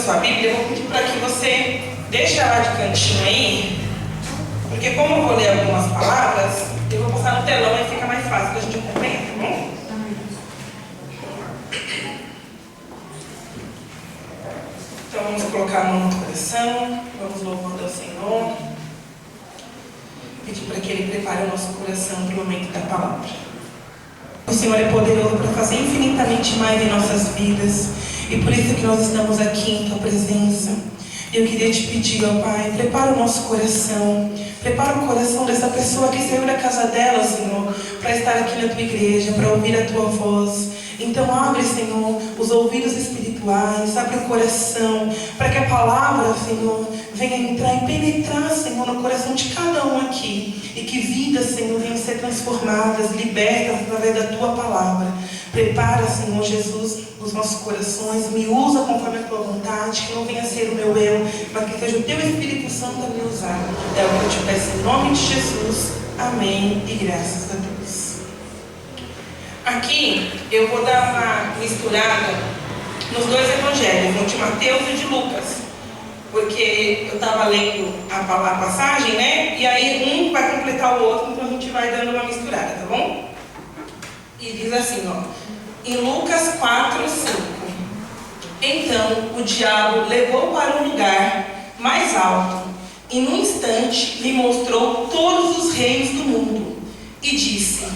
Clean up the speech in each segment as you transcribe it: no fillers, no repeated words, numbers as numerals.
sua Bíblia, eu vou pedir para que você deixe ela de cantinho aí, porque como eu vou ler algumas palavras, eu vou passar no telão e fica mais fácil para a gente acompanhar, tá bom? Então vamos colocar a mão no coração, vamos louvando ao Senhor, pedir para que Ele prepare o nosso coração para o momento da palavra. O Senhor é poderoso para fazer infinitamente mais em nossas vidas, e por isso que nós estamos aqui em Tua presença. Eu queria te pedir, ó Pai, prepara o nosso coração, prepara o coração dessa pessoa que saiu da casa dela, Senhor, para estar aqui na Tua igreja, para ouvir a Tua voz. Então abre, Senhor, os ouvidos espirituais, abre o coração, para que a palavra, Senhor, venha entrar e penetrar, Senhor, no coração de cada um aqui, e que vidas, Senhor, venham ser transformadas, libertas através da Tua palavra. Prepara, Senhor Jesus, os nossos corações, me usa conforme a Tua vontade, que não venha ser o meu eu, mas que seja o Teu Espírito Santo a me usar. É o que eu te peço em nome de Jesus. Amém e graças a Deus. Aqui eu vou dar uma misturada nos dois evangelhos, no de Mateus e de Lucas, porque eu estava lendo a passagem, né? E aí um vai completar o outro, então a gente vai dando uma misturada, tá bom? E diz assim, ó, em Lucas 4:5: Então o diabo levou para um lugar mais alto e num instante lhe mostrou todos os reinos do mundo e disse: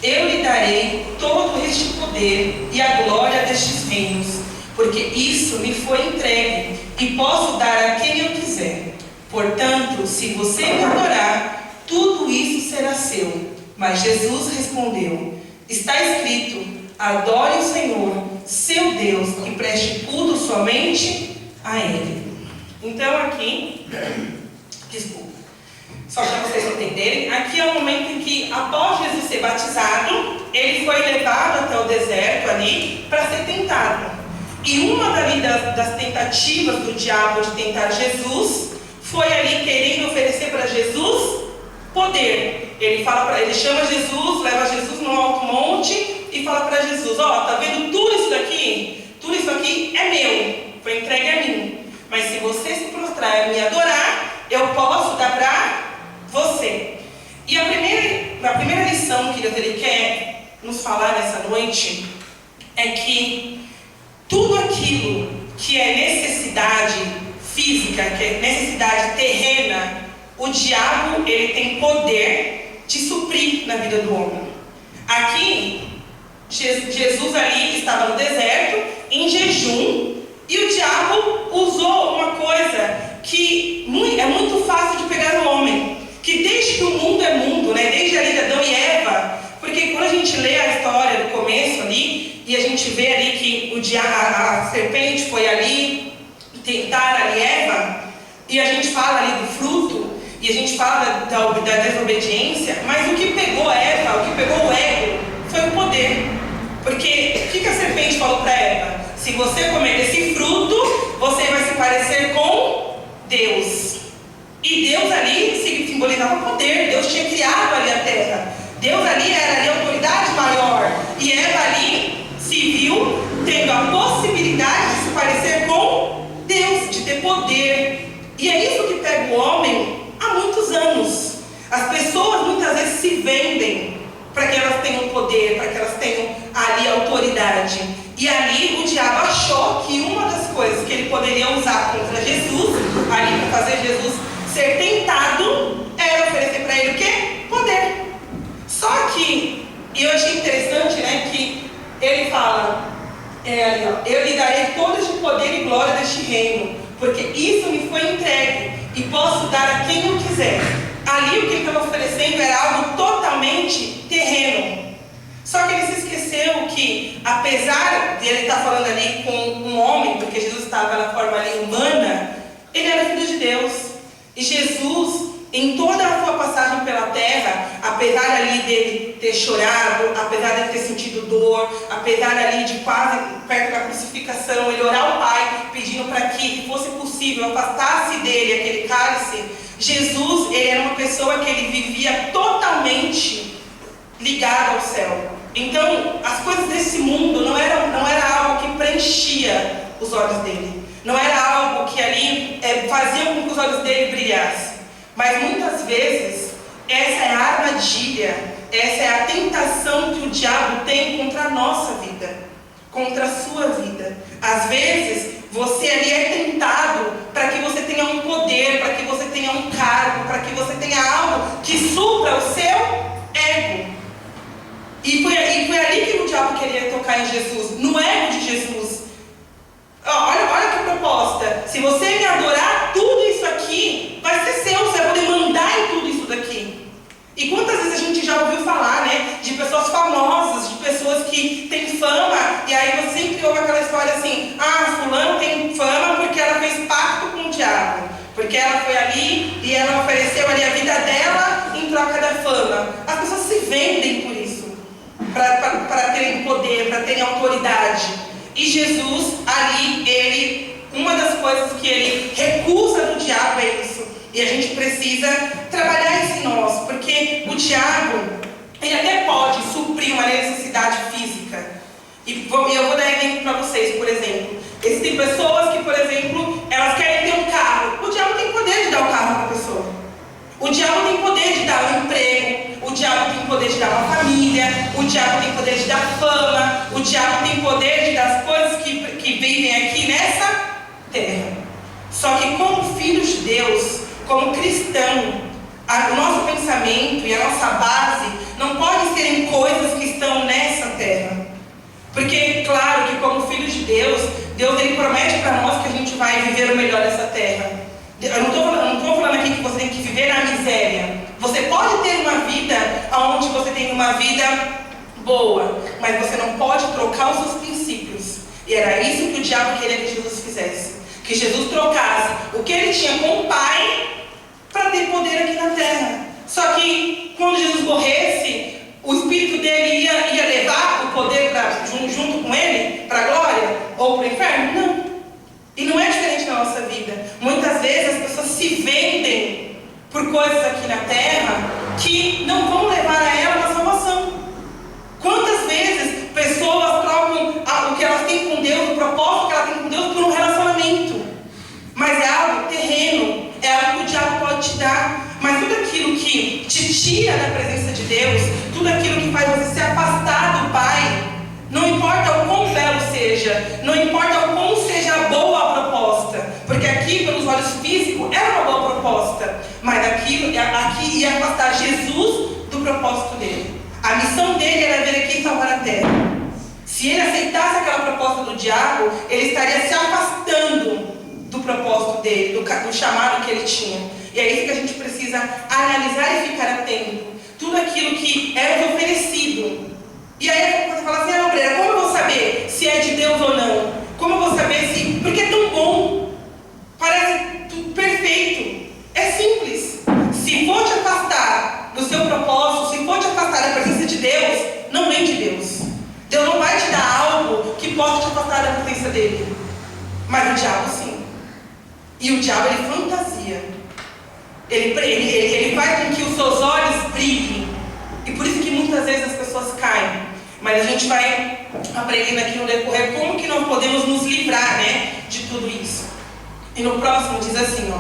Eu lhe darei todo este poder e a glória destes reinos, porque isso me foi entregue e posso dar a quem eu quiser. Portanto, se você me adorar, tudo isso será seu. Mas Jesus respondeu: Está escrito: adore o Senhor, seu Deus, e preste culto somente a Ele. Então aqui, desculpa, só para vocês entenderem, aqui é o momento em que, após Jesus ser batizado, ele foi levado até o deserto ali para ser tentado. E uma das tentativas do diabo de tentar Jesus foi ali querendo oferecer para Jesus poder. Ele chama Jesus, leva Jesus no alto monte e fala para Jesus: ó, tá vendo tudo isso daqui? Tudo isso aqui é meu, foi entregue a mim. Mas se você se prostrar e me adorar, eu posso dar para você. E a primeira lição que Deus quer nos falar nessa noite é que tudo aquilo que é necessidade física, que é necessidade terrena, o diabo ele tem poder de suprir na vida do homem. Aqui, Jesus ali estava no deserto, em jejum, e o diabo usou uma coisa que é muito fácil de pegar no homem, que desde que o mundo é mundo, né? Desde ali de Adão e Eva, porque quando a gente lê a história do começo ali, e a gente vê ali que a serpente foi ali tentar ali Eva, e a gente fala ali do fruto, e a gente fala da desobediência, mas o que pegou Eva, o que pegou o ego, foi o poder. Porque o que a serpente falou para Eva? Se você comer desse fruto, você vai se parecer com Deus. E Deus ali simbolizava poder. Deus tinha criado ali a terra. Deus ali era a autoridade maior. E Eva ali se viu tendo a possibilidade de se parecer com Deus, de ter poder. E é isso que pega o homem há muitos anos. As pessoas muitas vezes se vendem para que elas tenham poder, para que elas tenham ali autoridade. E ali o diabo achou que uma das coisas que ele poderia usar contra Jesus, ali para fazer Jesus ser tentado, era oferecer para ele o quê? Poder. Só que, e eu achei interessante, né, que ele fala, ali, ó, eu lhe darei todo este poder e glória deste reino, porque isso me foi entregue e posso dar a quem eu quiser. Ali o que ele estava oferecendo era algo totalmente terreno. Só que ele se esqueceu que, apesar de ele estar falando ali com um homem, porque Jesus estava na forma ali humana, ele era filho de Deus. E Jesus, em toda a sua passagem pela terra, apesar ali dele ter chorado, apesar de ter sentido dor, apesar ali de quase perto da crucificação, ele orar ao Pai, pedindo para que fosse possível, afastasse dele aquele cálice, Jesus, ele era uma pessoa que ele vivia totalmente ligado ao céu. Então, as coisas desse mundo não era algo que preenchia os olhos dele. Não era algo que ali fazia com que os olhos dele brilhassem. Mas muitas vezes, essa é a armadilha, essa é a tentação que o diabo tem contra a nossa vida, contra a sua vida. Às vezes, você ali é tentado para que você tenha um poder, para que você tenha um cargo, para que você tenha algo que supra o seu ego. E foi ali que o diabo queria tocar em Jesus, no ego de Jesus. Olha que proposta. Se você me adorar, tudo isso aqui vai ser seu, você vai poder mandar em tudo isso daqui. E quantas vezes a gente já ouviu falar, né, de pessoas famosas, de pessoas que têm fama, e aí você sempre ouve aquela história assim: fulano tem fama porque ela fez pacto com o diabo, porque ela foi ali e ela ofereceu ali a vida dela em troca da fama. As pessoas se vendem por isso, para terem poder, para terem autoridade. E Jesus ali, uma das coisas que ele recusa no diabo é isso. E a gente precisa trabalhar isso em nós, porque o diabo, ele até pode suprir uma necessidade física. E eu vou dar exemplo para vocês, por exemplo. Existem pessoas que, por exemplo, elas querem ter um carro. O diabo tem poder de dar o carro para a pessoa. O diabo tem poder de dar um emprego. O diabo tem poder de dar uma família. O diabo tem poder de dar fama. O diabo tem poder de dar as coisas que vivem aqui nessa terra. Só que como filhos de Deus, como cristão, o nosso pensamento e a nossa base não pode ser em coisas que estão nessa terra. Porque, claro, que como filhos de Deus, ele promete para nós que a gente vai viver o melhor dessa terra. Eu não estou falando aqui que você tem que viver na miséria. Você pode ter uma vida onde você tem uma vida boa, mas você não pode trocar os seus princípios. E era isso que o diabo queria que Jesus fizesse. Que Jesus trocasse o que ele tinha com o Pai para ter poder aqui na terra. Só que quando Jesus morresse, o espírito dele ia levar o poder junto com ele para a glória ou para o inferno? Não. E não é diferente na nossa vida. Muitas vezes as pessoas se vendem por coisas aqui na terra que não vão levar a ela na salvação. Quantas vezes pessoas trocam o que elas têm com Deus, o propósito que elas têm com Deus, por um relacionamento? Mas é algo terreno, é algo que o diabo pode te dar. Mas tudo aquilo que te tira da presença de Deus, tudo aquilo que faz você se afastar do Pai, não importa o quão belo seja, não importa o quão seja boa a proposta, porque aqui, pelos olhos físicos, era uma boa proposta, mas aqui ia afastar Jesus do propósito dele. A missão dele era vir aqui e salvar a terra. Se ele aceitasse aquela proposta do diabo, ele estaria se afastando do propósito dele, do chamado que ele tinha. E é isso que a gente precisa analisar e ficar atento. Tudo aquilo que é oferecido. E aí você fala assim: obreira, como eu vou saber se é de Deus ou não? Como eu vou saber se... Porque é tão bom. Parece tudo perfeito. É simples. Se for te afastar do seu propósito, se for te afastar da presença de Deus, não vem de Deus. Deus não vai te dar algo que possa te afastar da presença dele. Mas o diabo sim. E o diabo, ele fantasia. Ele faz com que os seus olhos brilhem. E por isso que muitas vezes as pessoas caem. Mas a gente vai aprendendo aqui no decorrer como que nós podemos nos livrar, né, de tudo isso. E no próximo diz assim,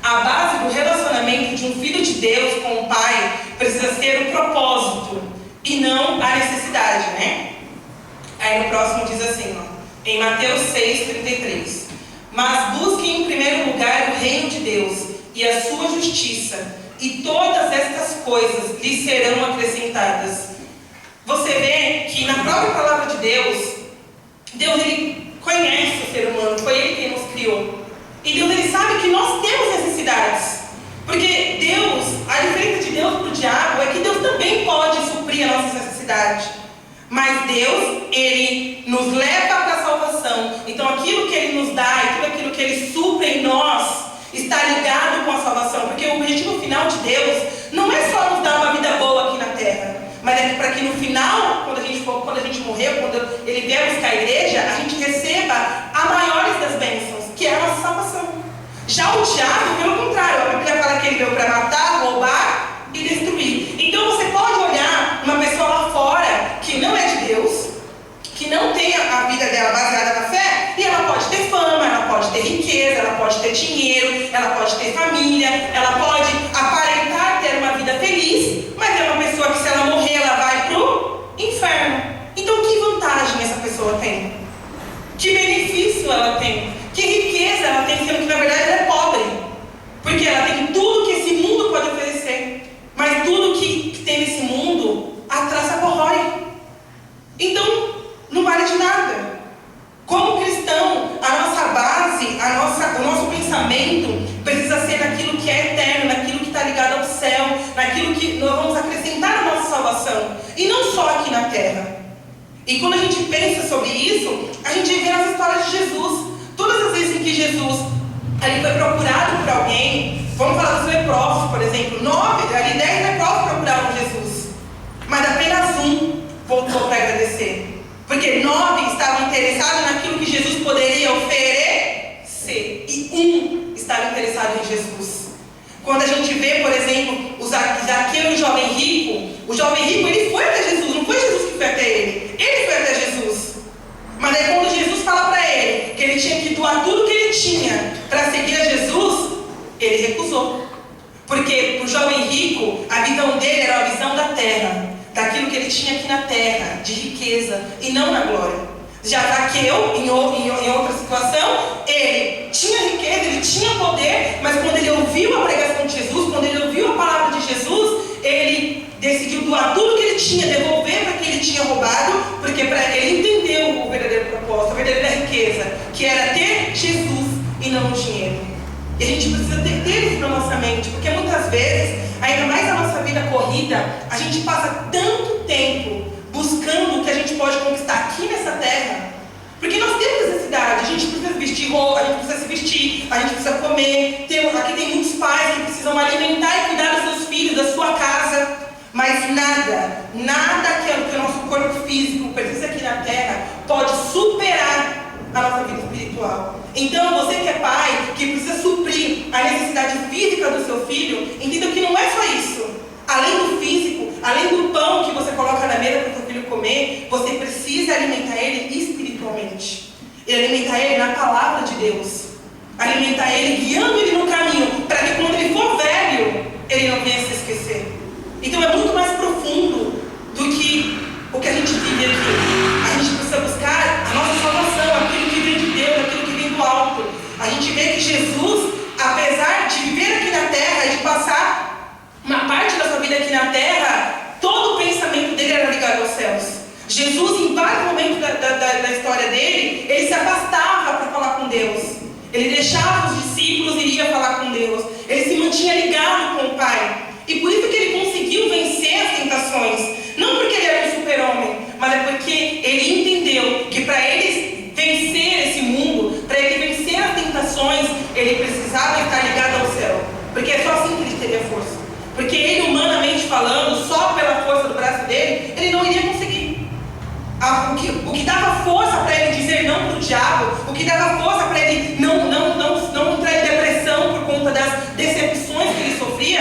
a base do relacionamento de um filho de Deus com o Pai precisa ser o propósito e não a necessidade, né? Aí no próximo diz assim, em Mateus 6:33. Mas busquem em primeiro lugar o reino de Deus e a sua justiça, e todas estas coisas lhes serão acrescentadas. Você vê que na própria palavra de Deus, ele conhece o ser humano, foi ele quem nos criou. E Deus, ele sabe que nós temos necessidades. Porque Deus, a diferença de Deus para o diabo é que Deus também pode suprir as nossas necessidades. Mas Deus, ele nos leva para a salvação. Então aquilo que ele nos dá e tudo aquilo que ele supre em nós está ligado com a salvação. Porque o objetivo final de Deus não é só nos dar uma vida boa aqui na terra, mas é para que no final, quando a gente morrer, quando ele vier buscar a igreja, a gente receba a maiores das bênçãos, que é a nossa salvação. Já o diabo, pelo contrário, a Bíblia fala que ele veio para matar, roubar e destruir. Então você pode olhar uma pessoa lá fora que não é de Deus, que não tem a vida dela baseada na fé, e ela pode ter ter riqueza, ela pode ter dinheiro, ela pode ter família, ela pode aparentar ter uma vida feliz, mas é uma pessoa que, se ela morrer, ela vai pro inferno. Então, que vantagem essa pessoa tem? Que benefício ela tem? Que riqueza ela tem, sendo que na verdade ela é pobre? Porque ela tem tudo que esse mundo pode oferecer, mas tudo que tem nesse mundo a traça corrói. Então, não vale de nada. Como cristão, a nossa base, o nosso pensamento precisa ser naquilo que é eterno, naquilo que está ligado ao céu, naquilo que nós vamos acrescentar na nossa salvação, e não só aqui na terra. E quando a gente pensa sobre isso, a gente vê nas histórias de Jesus. Todas as vezes em que Jesus ali foi procurado por alguém, vamos falar dos leprosos, por exemplo, 10 leprosos procuraram Jesus, mas apenas um voltou para agradecer. Porque 9 estavam interessados naquilo que Jesus poderia oferecer, e um estava interessado em Jesus. Quando a gente vê, por exemplo, o Zaqueu e o jovem rico ele foi até Jesus, não foi Jesus que foi até ele foi até Jesus. Mas aí quando Jesus fala para ele que ele tinha que doar tudo que ele tinha para seguir a Jesus, ele recusou. Porque para o jovem rico, a visão dele era a visão da terra, daquilo que ele tinha aqui na terra, de riqueza, e não na glória. Já Zaqueu, em outra situação, ele tinha riqueza, ele tinha poder, mas quando ele ouviu a pregação de Jesus, quando ele ouviu a palavra de Jesus, ele decidiu doar tudo que ele tinha, devolver para quem ele tinha roubado, porque para ele entendeu o verdadeiro propósito, a verdadeira riqueza, que era ter Jesus e não o dinheiro. E a gente precisa ter isso na nossa mente, porque muitas vezes, ainda mais na nossa vida corrida, a gente passa tanto tempo buscando o que a gente pode conquistar aqui nessa terra, porque nós temos necessidade, a gente precisa vestir roupa, a gente precisa se vestir, a gente precisa comer, aqui tem muitos pais que precisam alimentar e cuidar dos seus filhos, da sua casa, mas nada que o nosso corpo físico precisa aqui na terra pode superar a nossa vida espiritual. Então, você que é pai, que precisa suprir a necessidade física do seu filho, entenda que não é só isso. Além do físico, além do pão que você coloca na mesa para o seu filho comer, você precisa alimentar ele espiritualmente. E alimentar ele na palavra de Deus. Alimentar ele, guiando ele no caminho, para que quando ele for velho, ele não venha se esquecer. Então é muito mais profundo do que o que a gente vive aqui. A gente precisa buscar a nossa salvação, aquilo que vem de Deus, aquilo que vem do alto. A gente vê que Jesus, apesar de viver aqui na terra e de passar uma parte da sua vida aqui na terra, todo o pensamento dele era ligado aos céus. Jesus, em vários momentos da história dele, ele se afastava para falar com Deus. Ele deixava os discípulos e ia falar com Deus. Ele se mantinha ligado com o Pai. E por isso que ele conseguiu vencer as tentações. Não porque ele era um super-homem, mas é porque ele entendeu que para ele vencer esse mundo, para ele vencer as tentações, ele precisava estar ligado ao céu. Porque é só assim que ele teria força. Porque ele, humanamente falando, só pela força do braço dele, ele não iria conseguir. O que dava força para ele dizer não para o diabo, o que dava força para ele não entrar em depressão por conta das decepções que ele sofria,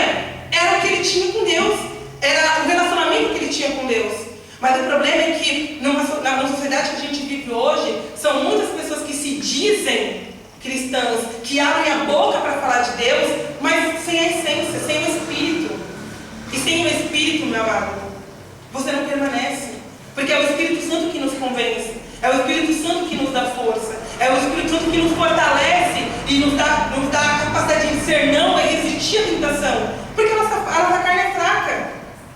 era o que ele tinha com Deus, era o relacionamento que ele tinha com Deus. Mas o problema é que na sociedade que a gente vive hoje, são muitas pessoas que se dizem cristãs, que abrem a boca para falar de Deus, mas sem a essência, sem o Espírito. E sem o Espírito, meu amado, você não permanece. Porque é o Espírito Santo que nos convence, é o Espírito Santo que nos dá força, é o Espírito Santo que nos fortalece e nos dá a capacidade de dizer não e resistir à tentação. Porque a nossa carne é fraca,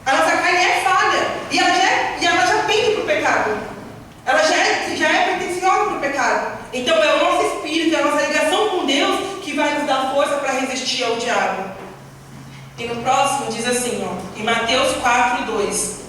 a nossa carne é falha e ela já pende para o pecado, ela já é pretensiosa para o pecado. Então é o nosso Espírito, é a nossa ligação com Deus que vai nos dar força para resistir ao diabo. E no próximo diz assim, em Mateus 4:2: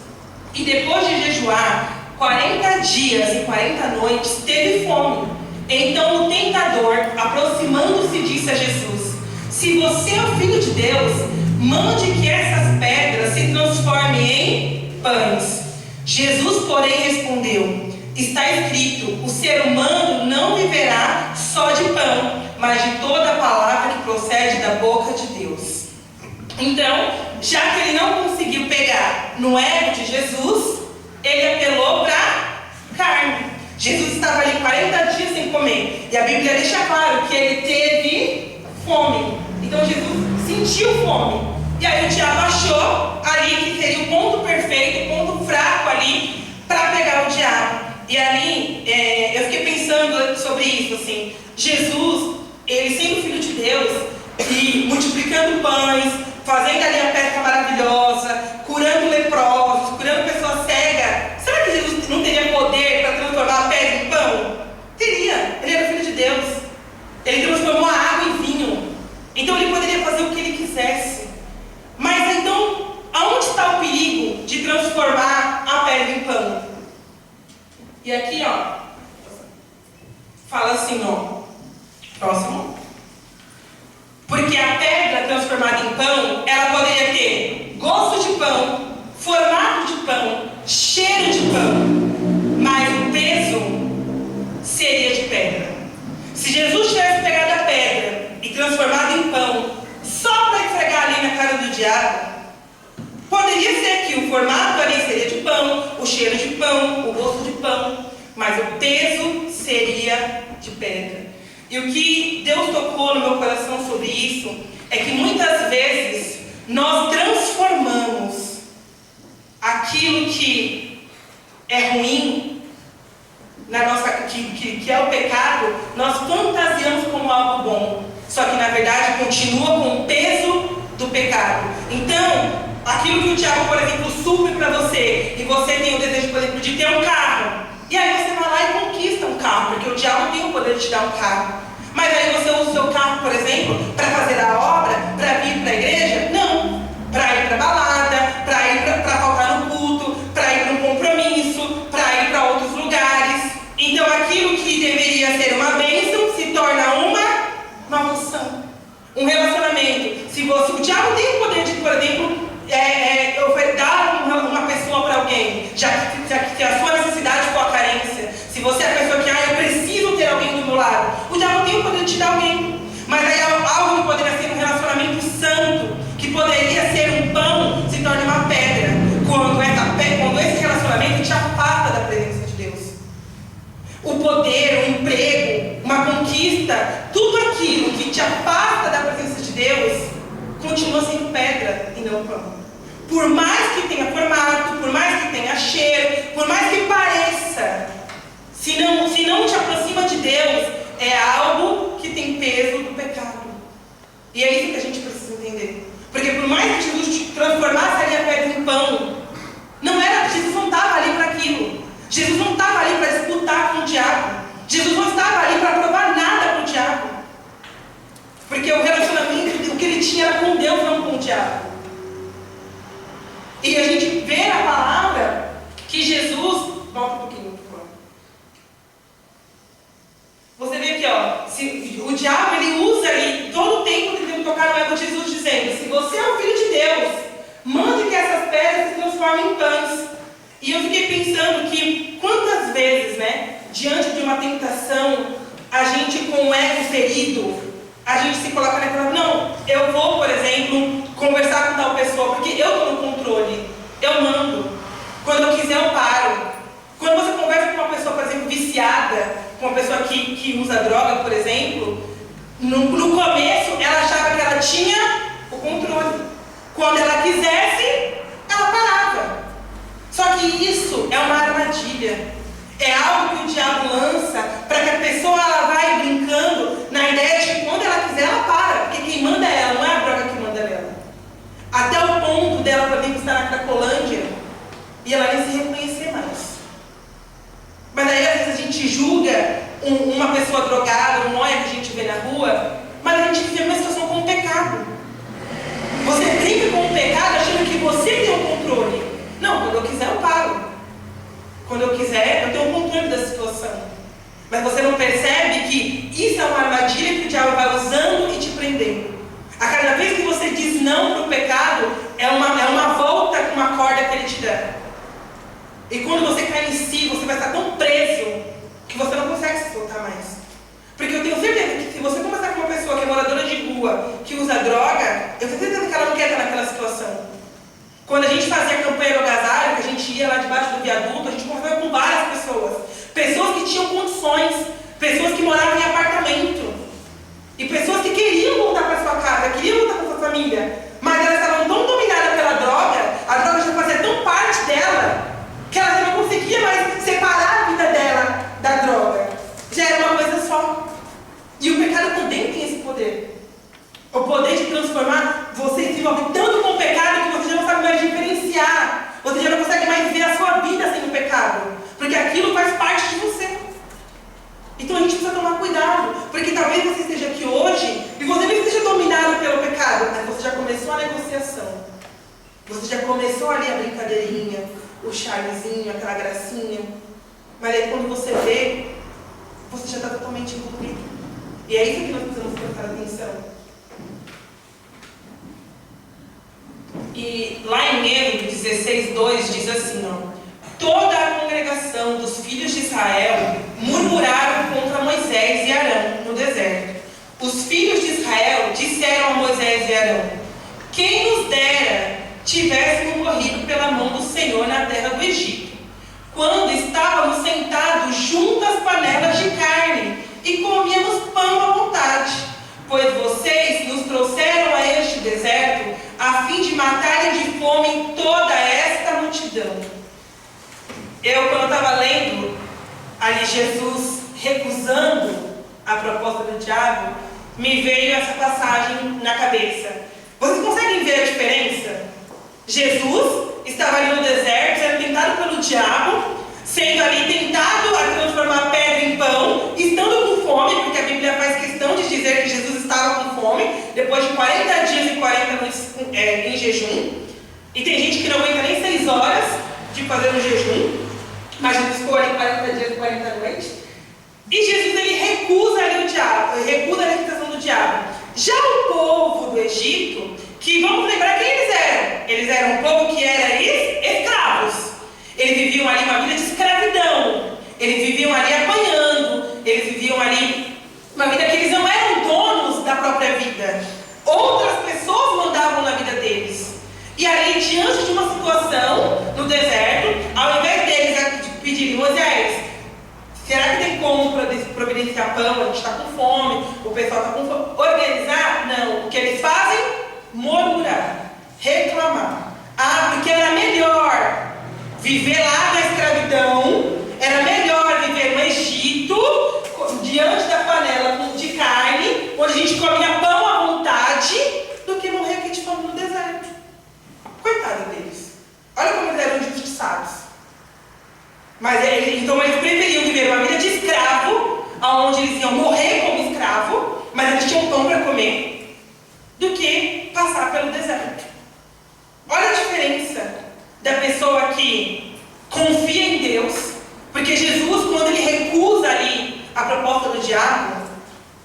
E depois de jejuar 40 dias e 40 noites, teve fome. Então o tentador, aproximando-se, disse a Jesus: Se você é o Filho de Deus, mande que essas pedras se transformem em pães. Jesus, porém, respondeu: Está escrito, o ser humano não viverá só de pão, mas de toda a palavra que procede da boca de Deus. Então, já que ele não conseguiu pegar no ego de Jesus, ele apelou para carne. Jesus estava ali 40 dias sem comer. E a Bíblia deixa claro que ele teve fome. Então Jesus sentiu fome. E aí o diabo achou ali que seria o ponto perfeito, o ponto fraco ali para pegar o diabo. E ali eu fiquei pensando sobre isso, assim. Jesus, ele sendo filho de Deus e multiplicando pães, fazendo ali a pesca maravilhosa, curando leprosos, curando pessoas cegas. Será que Jesus não teria poder para transformar a pedra em pão? Teria. Ele era filho de Deus. Ele transformou a água em vinho. Então ele poderia fazer o que ele quisesse. Mas então, aonde está o perigo de transformar a pedra em pão? E aqui, ó, fala assim, ó, próximo. Porque a pedra transformada em pão, ela poderia ter gosto de pão, formato de pão, cheiro de pão, mas o peso seria de pedra. Se Jesus tivesse pegado a pedra e transformado em pão, só para esfregar ali na cara do diabo, poderia ser que o formato ali seria de pão, o cheiro de pão, o gosto de pão, mas o peso seria de pedra. E o que Deus tocou no meu coração sobre isso é que muitas vezes nós transformamos aquilo que é ruim, na nossa, que é o pecado, nós fantasiamos como algo bom. Só que na verdade continua com o peso do pecado. Então, aquilo que o diabo, por exemplo, supre para você, e você tem o desejo, por exemplo, de ter um carro, e aí você vai lá e conquista um carro, porque o diabo tem o poder de te dar um carro. Mas aí você usa o seu carro, por exemplo, para fazer a obra, para vir para a igreja? Não. Para ir para a balada, para ir para faltar no culto, para ir para um compromisso, para ir para outros lugares. Então aquilo que deveria ser uma bênção se torna uma maldição. Um relacionamento. Se o diabo tem o poder de, por exemplo, dar uma pessoa para alguém, já que a sua necessidade for a carência, se você é a pessoa que, eu preciso ter alguém do meu lado, o diabo tem o poder de te dar alguém. Mas aí algo que poderia ser um relacionamento santo, que poderia ser um pão, se torna uma pedra, quando esse relacionamento te afasta da presença de Deus. O poder, o emprego, uma conquista, tudo aquilo que te afasta da presença de Deus, continua sendo pedra e não pão. Por mais que tenha formato, por mais que tenha cheiro, por mais que pareça, se não te aproxima de Deus, é algo que tem peso do pecado. E é isso que a gente precisa entender. Porque por mais que Jesus te transformasse ali a pedra em pão, Jesus não estava ali para aquilo. Jesus não estava ali para disputar com o diabo. Jesus não estava ali para provar nada para o diabo. Porque o relacionamento, o que ele tinha era com Deus, não com o diabo. E a gente vê na palavra que Jesus... Volta um pouquinho, por favor. Você vê aqui, ó. O diabo, ele usa ali todo o tempo tentando tocar no ego de Jesus, dizendo: se você é o filho de Deus, mande que essas pedras se transformem em pães. E eu fiquei pensando que quantas vezes, diante de uma tentação, a gente com o ego ferido, a gente se coloca naquela, não, eu vou, por exemplo, conversar com tal pessoa, porque eu estou no controle, eu mando. Quando eu quiser, eu paro. Quando você conversa com uma pessoa, por exemplo, viciada, com uma pessoa que usa droga, por exemplo, no começo ela achava que ela tinha o controle. Quando ela quisesse, ela parava. Só que isso é uma armadilha. É algo que o diabo lança para que a pessoa ela vai brincando na ideia de que quando ela quiser, ela para. Porque quem manda é ela, não é a droga que manda ela. Até o ponto dela, por exemplo, estar na Cracolândia e ela nem se reconhecer mais. Mas aí às vezes a gente julga uma pessoa drogada, um nóia que a gente vê na rua, mas a gente vê uma situação com o pecado. Você brinca com o pecado achando que você tem o controle. Não, quando eu quiser eu paro. Quando eu quiser, eu tenho o controle da situação. Mas você não percebe que isso é uma armadilha que o diabo vai usando e te prendendo. A cada vez que você diz não para o pecado, é uma volta com uma corda que ele te dá. E quando você cai em si, você vai estar tão preso que você não consegue se soltar mais. Porque eu tenho certeza que se você conversar com uma pessoa que é moradora de rua, que usa droga, eu tenho certeza que ela não quer estar naquela situação. Quando a gente fazia a campanha do agasalho, que a gente ia lá debaixo do viaduto, a gente conversava com várias pessoas. pessoas que tinham condições, pessoas que moravam em apartamento, e pessoas que queriam voltar para sua casa, queriam voltar para sua família, mas elas estavam tão dominadas pela droga, a droga já fazia tão parte dela, que ela já não conseguia mais separar a vida dela da droga. Já era uma coisa só. E o pecado também tem esse poder. O poder de transformar você se envolve tanto com o pecado que você já não sabe mais diferenciar. Você já não consegue mais ver a sua vida sem o pecado. Porque aquilo faz parte de você. Então a gente precisa tomar cuidado. Porque talvez você esteja aqui hoje e você não esteja dominado pelo pecado, mas você já começou a negociação. Você já começou ali a brincadeirinha, o charmezinho, aquela gracinha. Mas aí quando você vê, você já está totalmente envolvido. E é isso que nós precisamos prestar atenção. E lá em Êxodo 16:2 diz assim, ó: toda a congregação dos filhos de Israel murmuraram contra Moisés e Arão no deserto. Os filhos de Israel disseram a Moisés e Arão: quem nos dera tivéssemos morrido pela mão do Senhor na terra do Egito, quando estávamos sentados junto às panelas de carne e comíamos pão à vontade, pois vocês nos trouxeram a este deserto a fim de matarem de fome toda esta multidão. Quando eu estava lendo ali Jesus recusando a proposta do diabo, me veio essa passagem na cabeça. Vocês conseguem ver a diferença? Jesus estava ali no deserto, sendo tentado pelo diabo, sendo ali tentado a transformar pedra em pão, estando com fome, porque a Bíblia faz questão de dizer que Jesus estava com fome, depois de 40 dias e 40 noites em jejum. E tem gente que não aguenta nem 6 horas de fazer um jejum, mas Jesus ficou ali 40 dias e 40 noites. E Jesus, ele recusa ali o diabo, ele recusa a tentação do diabo. Já o povo do Egito, que vamos lembrar quem eles eram. Eles eram um povo que era escravos. Eles viviam ali uma vida de escravidão. Eles viviam ali apanhando. Eles viviam ali uma vida que eles não eram donos da própria vida. Outras pessoas mandavam na vida deles. E ali, diante de uma situação no deserto, ao invés deles pedirem: Moisés, será que tem como providenciar pão? A gente está com fome, o pessoal está com fome. Organizar? Não. O que eles fazem? Murmurar, reclamar. Porque era melhor viver lá na escravidão, era melhor viver no Egito, diante da panela de carne, onde a gente comia pão à vontade, do que morrer aqui de fome no deserto. Coitado deles. Olha como eles eram injustiçados. Mas então eles preferiam viver uma vida de escravo, onde eles iam morrer como escravo, mas eles tinham pão para comer, do que passar pelo deserto. Olha a diferença da pessoa que confia em Deus, porque Jesus, quando ele recusa ali a proposta do diabo,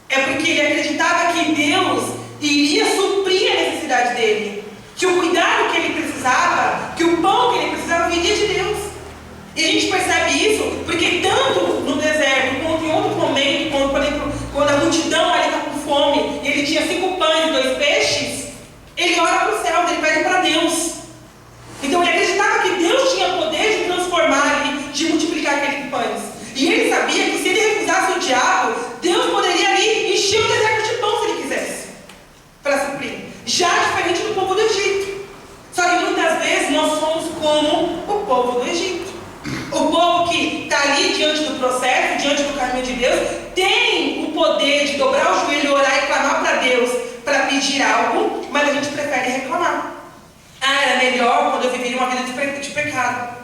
é porque ele acreditava que Deus iria suprir a necessidade dele, que o cuidado que ele precisava, que o pão que ele precisava viria de Deus. E a gente percebe isso porque tanto no deserto quanto em outro momento, quando, por exemplo, quando a multidão ali está com fome e ele tinha 5 pães e 2 peixes, ele ora para o céu, ele pede para Deus. Então ele acreditava que Deus tinha poder de transformar ali, de multiplicar aqueles pães. E ele sabia que se ele recusasse o diabo, Deus poderia ali encher o deserto de pão se ele quisesse, para suprir. Já diferente do povo do Egito. Só que muitas vezes nós somos como o povo do Egito. O povo que está ali diante do processo, diante do caminho de Deus, tem o poder de dobrar o joelho, orar e clamar para Deus para pedir algo, mas a gente prefere reclamar. Era melhor quando eu vivia uma vida de pecado.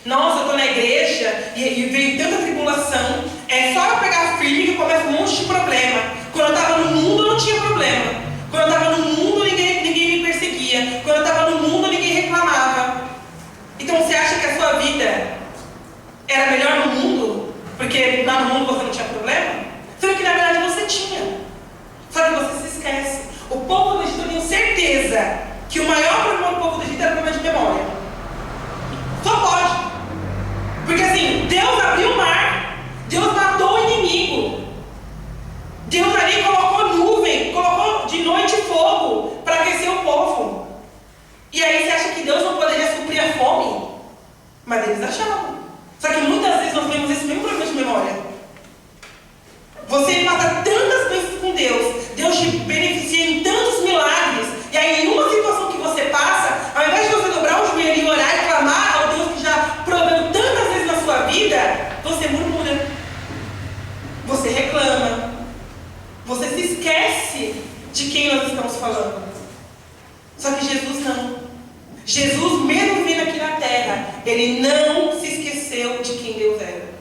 Nossa, eu estou na igreja e veio tanta tribulação, é só eu pegar firme que começa um monte de problema. Quando eu estava no mundo, eu não tinha problema. Quando eu estava no mundo, ninguém me perseguia. Quando eu estava no mundo, ninguém reclamava. Então você acha que a sua vida era melhor no mundo, porque lá no mundo você não tinha problema? Sendo que na verdade você tinha. Só que você se esquece. O povo do Egito, eu tenho certeza que o maior problema do povo do Egito era o problema de memória. Só pode. Porque assim, Deus abriu o mar, Deus matou o inimigo, Deus ali colocou nuvem, colocou de noite fogo para aquecer o povo. E aí você acha que Deus não poderia suprir a fome? Mas eles achavam. Só que muitas vezes nós temos esse mesmo problema de memória. Você passa tantas bênçãos com Deus, Deus te beneficia em tantos milagres, e aí em uma situação que você passa, ao invés de você dobrar o joelho e orar e clamar ao Deus que já proveu tantas vezes na sua vida, você murmura, você reclama, você se esquece de quem nós estamos falando. Só que Jesus não. Jesus, mesmo vindo aqui na terra, ele não se esqueceu de quem Deus era.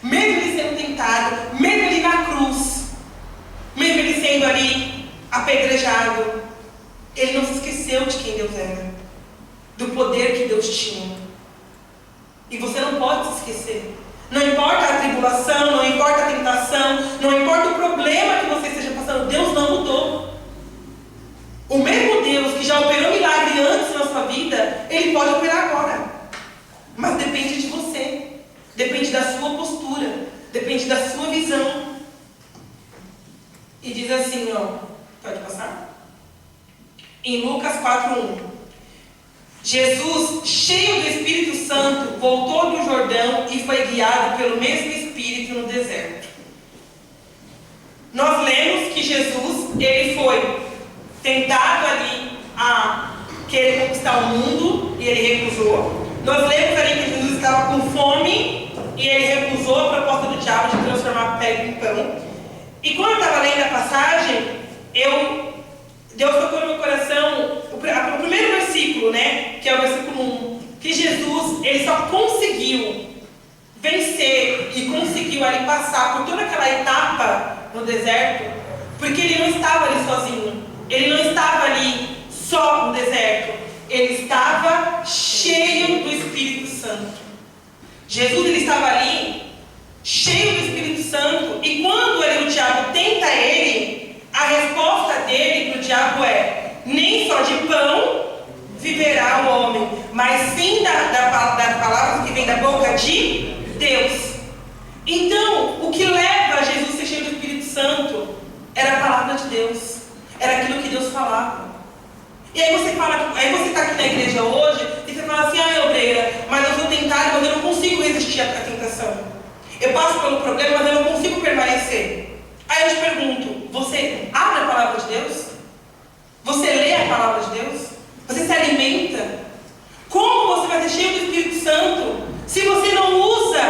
Mesmo ele sendo tentado, mesmo ele na cruz, mesmo ele sendo ali apedrejado, ele não se esqueceu de quem Deus era, do poder que Deus tinha. E você não pode se esquecer. Não importa a tribulação, não importa a tentação, não importa o problema que você esteja passando, Deus não mudou. O mesmo Deus que já operou milagre antes na sua vida, ele pode operar agora. Mas depende de você. Depende da sua postura, depende da sua visão. E diz assim, ó, pode passar? Em Lucas 4:1. Jesus, cheio do Espírito Santo, voltou do Jordão e foi guiado pelo mesmo Espírito no deserto. Nós lemos que Jesus, ele foi tentado ali a querer conquistar o mundo e ele recusou. Nós lemos ali que Jesus estava com fome e ele recusou a proposta do diabo de transformar a pedra em pão. E quando eu estava lendo a passagem, Deus tocou no meu coração o primeiro versículo, né? Que é o versículo 1. Que Jesus, ele só conseguiu vencer e conseguiu ali passar por toda aquela etapa no deserto, porque ele não estava ali sozinho. Ele não estava ali só no deserto. Ele estava cheio do Espírito Santo. Jesus, ele estava ali, cheio do Espírito Santo, e quando o diabo tenta ele, a resposta dele para o diabo é: nem só de pão viverá o homem, mas sim das palavras que vêm da boca de Deus. Então, o que leva a Jesus a ser cheio do Espírito Santo era a palavra de Deus, era aquilo que Deus falava. E aí você está aqui na igreja hoje e você fala assim: obreira, mas eu sou tentado, mas eu não consigo resistir à tentação. Eu passo pelo problema, mas eu não consigo permanecer. Aí eu te pergunto: você abre a palavra de Deus? Você lê a palavra de Deus? Você se alimenta? Como você vai ser cheio do Espírito Santo se você não usa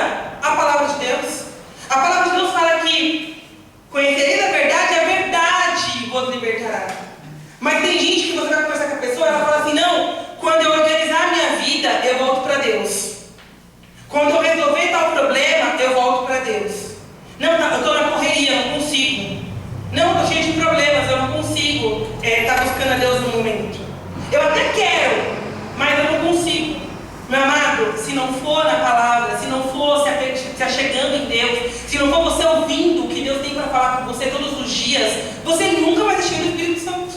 a palavra de Deus? A palavra de Deus fala que conhecereis a verdade vos libertará. Mas tem gente que você vai conversar com a pessoa, ela fala assim: não, quando eu organizar a minha vida, eu volto para Deus. Quando eu resolver tal problema, eu volto para Deus. Não, eu estou na correria, eu não consigo. Não, estou cheio de problemas, eu não consigo estar buscando a Deus no momento. Eu até quero, mas eu não consigo. Meu amado, se não for na palavra, se não for se achegando em Deus, se não for você ouvindo o que Deus tem para falar com você todos os dias, você nunca vai ser cheio do Espírito Santo.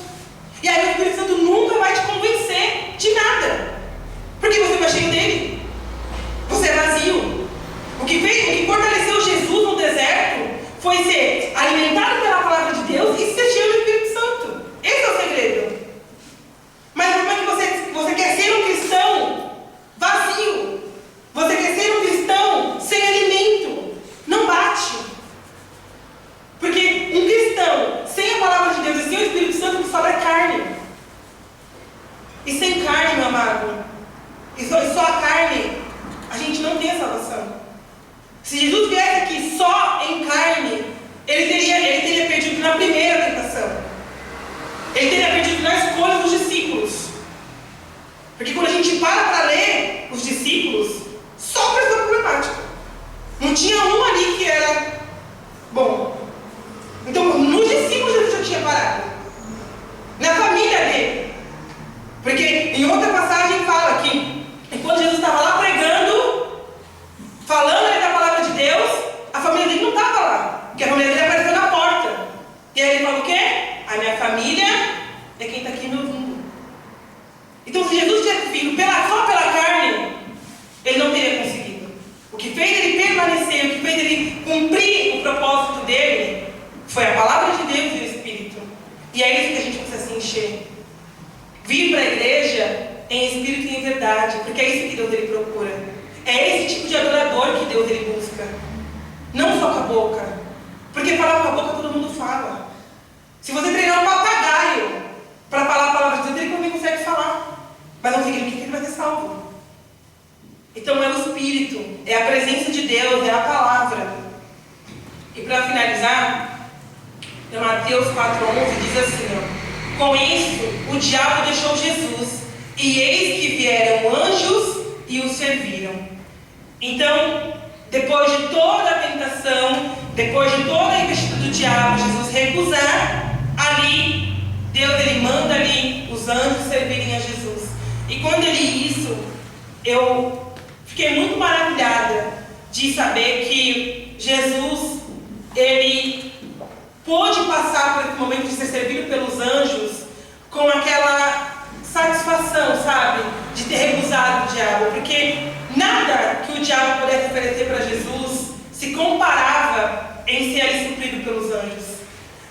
E aí o Espírito Santo nunca vai te convencer de nada. Porque você vai cheio dele. Você é vazio. O que fortaleceu Jesus no deserto foi ser alimentado pela palavra de Deus e ser cheio do Espírito Santo. Esse é o segredo. Mas como é que você quer ser um cristão vazio? Você quer ser um cristão sem alimento? Não bate. Porque um cristão sem a palavra de Deus e sem o Espírito Santo, que sobra é carne. E sem carne, meu amado, e só a carne, a gente não tem a salvação. Se Jesus viesse aqui só em carne, ele teria perdido na primeira tentação. Ele teria perdido na escolha dos discípulos. Porque quando a gente para ler os discípulos, só questão problemática. Não tinha um ali que era bom. Então, nos discípulos Jesus já tinha parado. Na família dele. Porque em outra passagem fala que enquanto Jesus estava lá pregando, falando ali da palavra de Deus, a família dele não estava lá. Porque a família dele apareceu na porta. E aí ele falou o quê? A minha família é quem está aqui me ouvindo. Então, se Jesus tivesse vindo só pela carne, ele não teria conseguido. O que fez ele permanecer, o que fez ele cumprir o propósito dele, foi a palavra de Deus e o Espírito. E é isso que a gente precisa se encher. Vir para a igreja em espírito e em verdade, porque é isso que Deus ele procura. É esse tipo tipo de adorador que Deus ele busca. Não só com a boca. Porque falar com a boca todo mundo fala. Se você treinar um papagaio para falar a palavra de Deus, ele também consegue falar. Mas não significa que ele vai ser salvo. Então é o Espírito, é a presença de Deus, é a palavra. E para finalizar, em Mateus 4,11 diz assim, ó, com isso o diabo deixou Jesus, e eis que vieram anjos e o serviram. Então, depois de toda a tentação, depois de toda a investida do diabo, Jesus recusar, ali, Deus ele manda ali os anjos servirem a Jesus. E quando ele isso, eu fiquei muito maravilhada de saber que Jesus, ele pôde passar por esse momento de ser servido pelos anjos com aquela satisfação, sabe? De ter recusado o diabo, porque nada que o diabo pudesse oferecer para Jesus se comparava em ser ali suprido pelos anjos.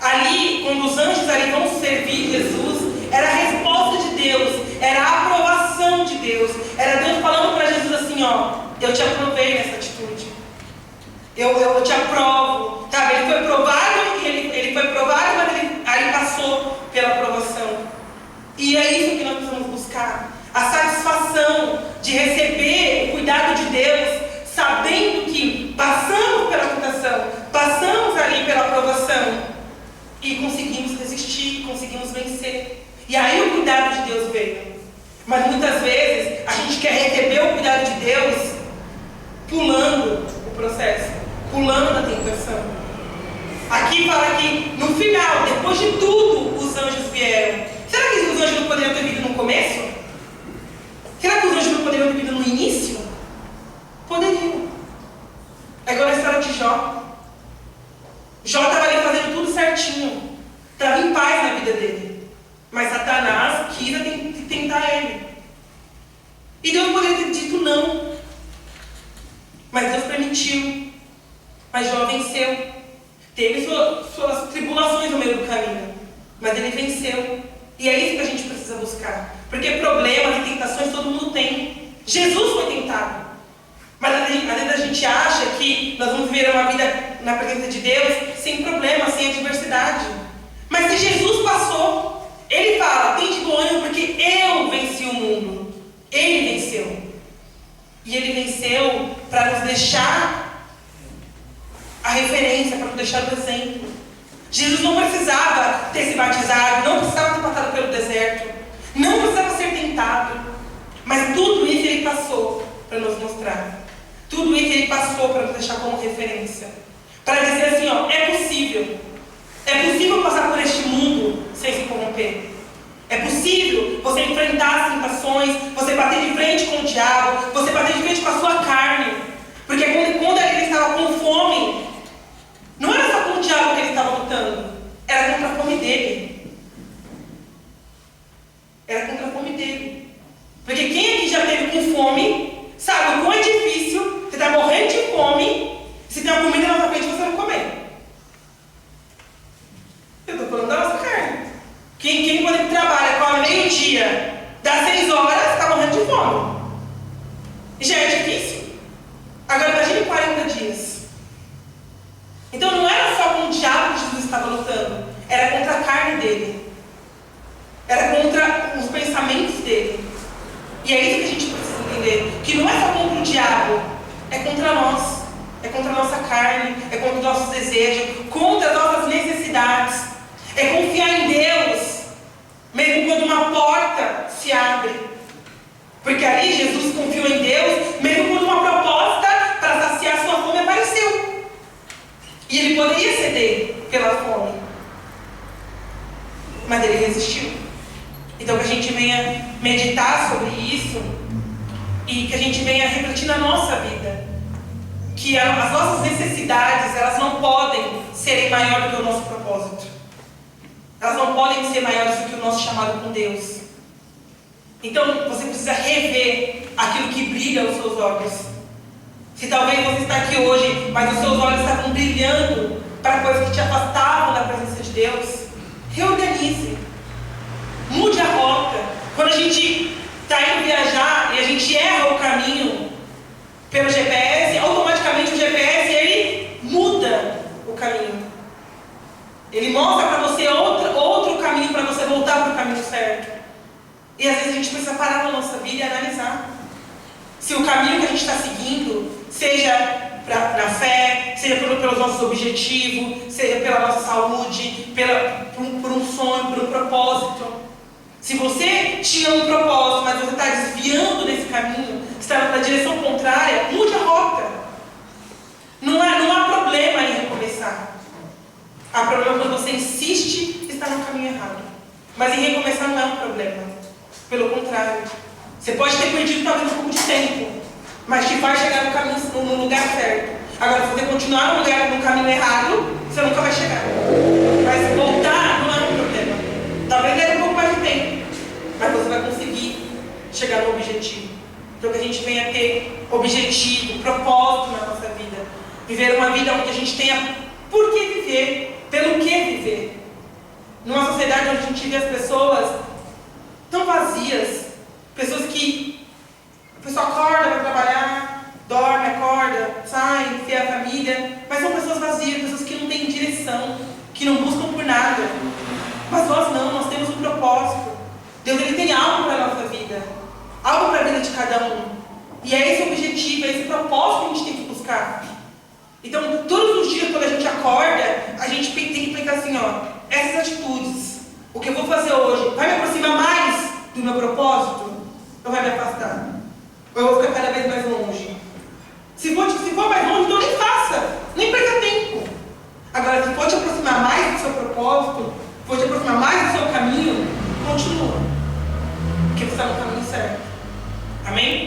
Ali, quando os anjos ali vão servir Jesus, era a resposta de Deus, era a aprovação de Deus, era Deus falando para Jesus assim, ó, eu te aprovei nessa atitude, eu te aprovo, sabe? Ele foi provado, ele foi provado, mas ele aí passou pela aprovação. E é isso que nós precisamos buscar, a satisfação de receber o cuidado de Deus, sabendo que passamos pela tentação, passamos ali pela aprovação e conseguimos resistir, conseguimos vencer. E aí o cuidado de Deus veio. Mas muitas vezes a gente quer receber o cuidado de Deus pulando o processo, pulando a tentação. Aqui fala que no final, depois de tudo, os anjos vieram. Será que os anjos não poderiam ter vindo no começo? Será que os anjos não poderiam ter vindo no início? Poderiam. É igual na história de Jó. Jó estava ali fazendo tudo certinho. Estava em paz na vida dele. Mas Satanás quis tentar ele. E Deus poderia ter dito não. Mas Deus permitiu. Mas Jó venceu. Teve suas tribulações no meio do caminho. Mas ele venceu. E é isso que a gente precisa buscar. Porque problemas e tentações todo mundo tem. Jesus foi tentado. Mas às vezes a gente acha que nós vamos viver uma vida na presença de Deus sem problema, sem adversidade. Mas se Jesus passou, ele fala, tem de bom ânimo porque eu venci o mundo. Ele venceu. E ele venceu para nos deixar a referência, para nos deixar o exemplo. Jesus não precisava ter se batizado, não precisava ter passado pelo deserto, não precisava ser tentado. Mas tudo isso ele passou para nos mostrar. Tudo isso ele passou para nos deixar como referência. Para dizer assim, ó, é possível. É possível passar por este mundo sem se corromper. É possível você enfrentar as tentações, você bater de frente com o diabo, você bater de frente com a sua carne. Porque quando ele estava com fome, não era só com o diabo que ele estava lutando, era contra a fome dele. Era contra a fome dele. Porque quem aqui já teve com fome, sabe o quão é difícil, você está morrendo de fome, se tem uma comida na sua frente você não comer. Eu estou falando da nossa carne. Quem por exemplo, trabalha, come meio-dia, dá 6 horas, está morrendo de fome. E já é difícil. Agora imagine 40 dias. Então não era só com o diabo que Jesus estava lutando, era contra a carne dele, era contra os pensamentos dele. E é isso que a gente precisa entender, que não é só contra o diabo, é contra nós, é contra a nossa carne, é contra os nossos desejos, contra as nossas necessidades, é confiar em Deus, mesmo quando uma porta se abre. Porque ali Jesus confiou em Deus, mesmo quando uma proposta para saciar sua fome apareceu. E ele poderia ceder pela fome, mas ele resistiu. Então que a gente venha meditar sobre isso e que a gente venha refletir na nossa vida, que as nossas necessidades, elas não podem serem maiores do que o nosso propósito. Elas não podem ser maiores do que o nosso chamado com Deus. Então você precisa rever aquilo que brilha aos seus olhos. Se talvez você está aqui hoje, mas os seus olhos estavam brilhando para coisas que te afastavam da presença de Deus, reorganize. Mude a rota. Quando a gente está indo viajar e a gente erra o caminho pelo GPS, voltar para o caminho certo. E às vezes a gente precisa parar na nossa vida e analisar se o caminho que a gente está seguindo, seja na fé, seja pelos nossos objetivos, seja pela nossa saúde, por um sonho, por um propósito. Se você tinha um propósito, mas você está desviando desse caminho, está na direção contrária, mude a rota. Não há problema em recomeçar. Há problema quando você insiste em estar no caminho errado. Mas em recomeçar não é um problema. Pelo contrário. Você pode ter perdido talvez um pouco de tempo, mas te faz chegar no lugar certo. Agora, se você continuar no caminho errado, você nunca vai chegar. Mas voltar não é um problema. Talvez leve um pouco mais de tempo, mas você vai conseguir chegar no objetivo. Então que a gente venha ter objetivo, propósito na nossa vida. Viver uma vida onde a gente tenha por que viver, pelo que viver. Numa sociedade onde a gente vê as pessoas tão vazias, pessoas que a pessoa acorda, vai trabalhar, dorme, acorda, sai, vê a família, mas são pessoas vazias, pessoas que não têm direção, que não buscam por nada. Mas nós não, nós temos um propósito. Deus ele tem algo para a nossa vida, algo para a vida de cada um. E é esse o objetivo, é esse o propósito que a gente tem que buscar. Então, todos os dias, quando a gente acorda, a gente tem que pensar assim, essas atitudes, o que eu vou fazer hoje, vai me aproximar mais do meu propósito? Ou vai me afastar? Ou eu vou ficar cada vez mais longe? Se for mais longe, então nem faça, nem perca tempo. Agora, se for te aproximar mais do seu propósito, for te aproximar mais do seu caminho, continua. Porque você está no caminho certo. Amém?